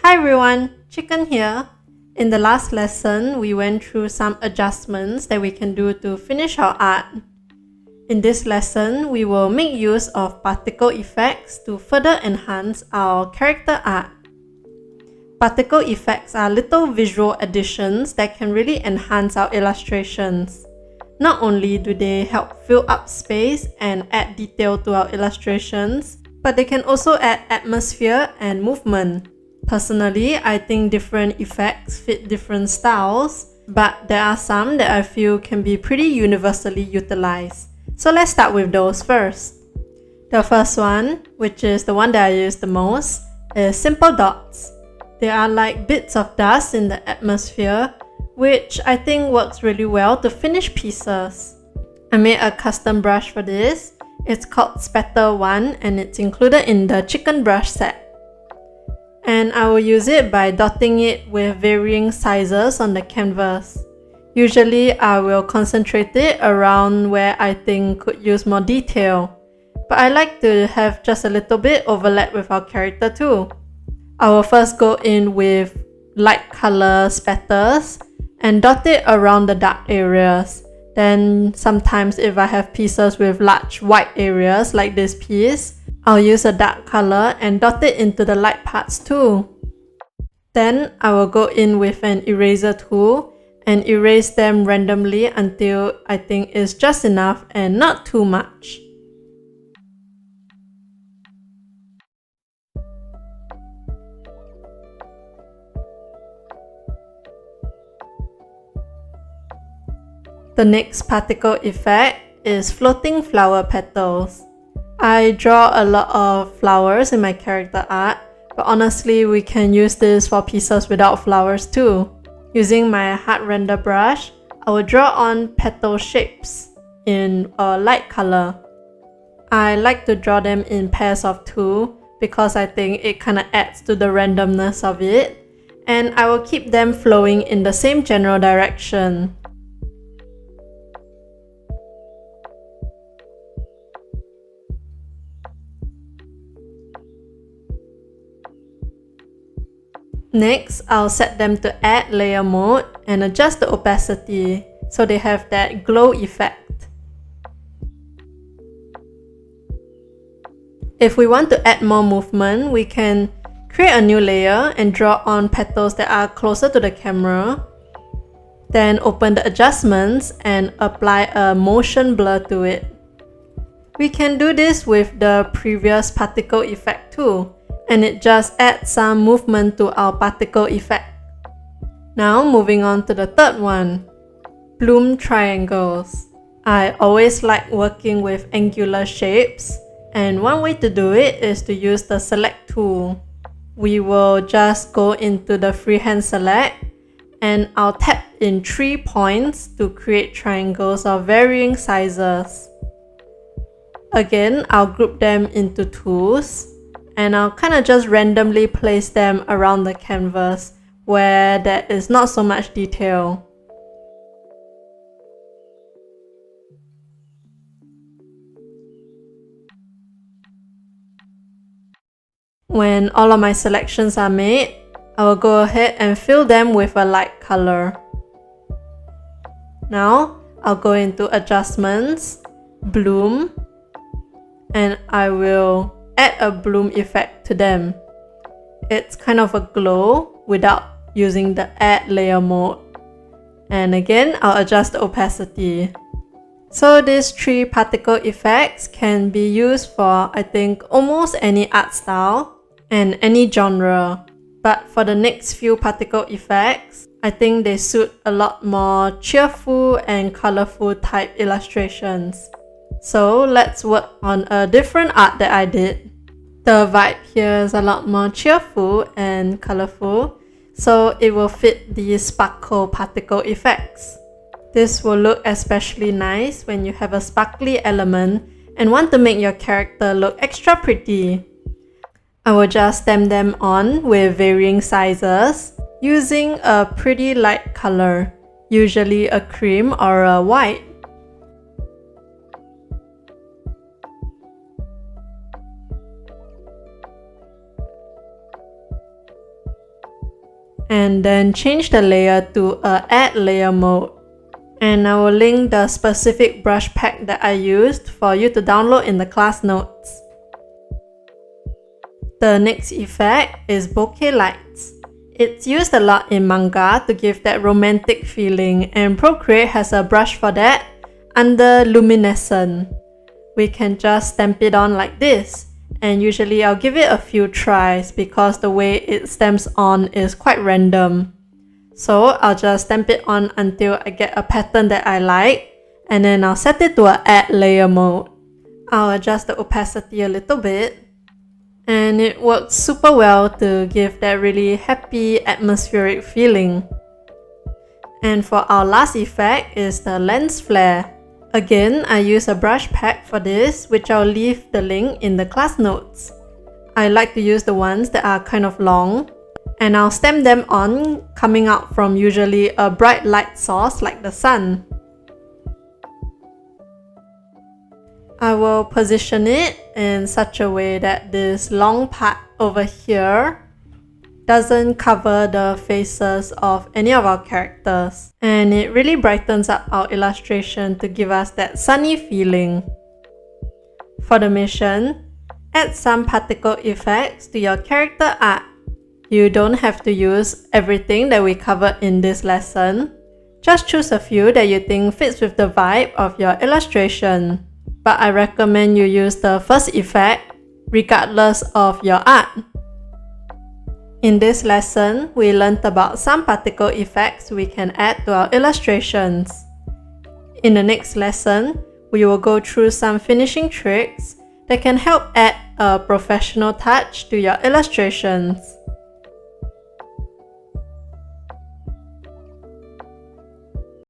Hi everyone, Chicken here. In the last lesson, we went through some adjustments that we can do to finish our art. In this lesson, we will make use of particle effects to further enhance our character art. Particle effects are little visual additions that can really enhance our illustrations. Not only do they help fill up space and add detail to our illustrations, but they can also add atmosphere and movement. Personally, I think different effects fit different styles, but there are some that I feel can be pretty universally utilized. So let's start with those first. The first one, which is the one that I use the most, is simple dots. They are like bits of dust in the atmosphere, which I think works really well to finish pieces. I made a custom brush for this. It's called Splendor 1 and it's included in the chicken brush set. And I will use it by dotting it with varying sizes on the canvas. Usually I will concentrate it around where I think could use more detail, but I like to have just a little bit overlap with our character too. I will first go in with light color spatters and dot it around the dark areas. Then sometimes if I have pieces with large white areas like this piece, I'll use a dark color and dot it into the light parts too. Then I will go in with an eraser tool and erase them randomly until I think it's just enough and not too much. The next particle effect is floating flower petals. I draw a lot of flowers in my character art, but honestly we can use this for pieces without flowers too. Using my hard render brush, I will draw on petal shapes in a light color. I like to draw them in pairs of 2 because I think it kinda adds to the randomness of it, and I will keep them flowing in the same general direction. Next, I'll set them to add layer mode and adjust the opacity so they have that glow effect. If we want to add more movement, we can create a new layer and draw on petals that are closer to the camera. Then open the adjustments and apply a motion blur to it. We can do this with the previous particle effect too, and it just adds some movement to our particle effect. Now moving on to the third one, bloom triangles. I always like working with angular shapes, and one way to do it is to use the select tool. We will just go into the freehand select and I'll tap in 3 points to create triangles of varying sizes. Again, I'll group them into 2s and I'll kinda just randomly place them around the canvas where there is not so much detail. When all of my selections are made, I will go ahead and fill them with a light color. Now, I'll go into adjustments, bloom, and I will add a bloom effect to them. It's kind of a glow without using the add layer mode. And again, I'll adjust the opacity. So these 3 particle effects can be used for, I think, almost any art style and any genre. But for the next few particle effects, I think they suit a lot more cheerful and colorful type illustrations. So let's work on a different art that I did. The vibe here is a lot more cheerful and colorful, so it will fit the sparkle particle effects. This will look especially nice when you have a sparkly element and want to make your character look extra pretty. I will just stamp them on with varying sizes using a pretty light color, usually a cream or a white. and then change the layer to a add layer mode. And I will link the specific brush pack that I used for you to download in the class notes. The next effect is bokeh lights. It's used a lot in manga to give that romantic feeling, and Procreate has a brush for that under Luminescent. We can just stamp it on like this, and usually I'll give it a few tries because the way it stamps on is quite random. So I'll just stamp it on until I get a pattern that I like, and then I'll set it to a add layer mode. I'll adjust the opacity a little bit, and it works super well to give that really happy atmospheric feeling. And for our last effect is the lens flare. Again, I use a brush pack for this, which I'll leave the link in the class notes. I like to use the ones that are kind of long, and I'll stamp them on coming out from usually a bright light source like the sun. I will position it in such a way that this long part over here doesn't cover the faces of any of our characters, and it really brightens up our illustration to give us that sunny feeling. For the mission, add some particle effects to your character art. You don't have to use everything that we covered in this lesson. Just choose a few that you think fits with the vibe of your illustration. But I recommend you use the first effect regardless of your art. In this lesson, we learned about some particle effects we can add to our illustrations. In the next lesson, we will go through some finishing tricks that can help add a professional touch to your illustrations.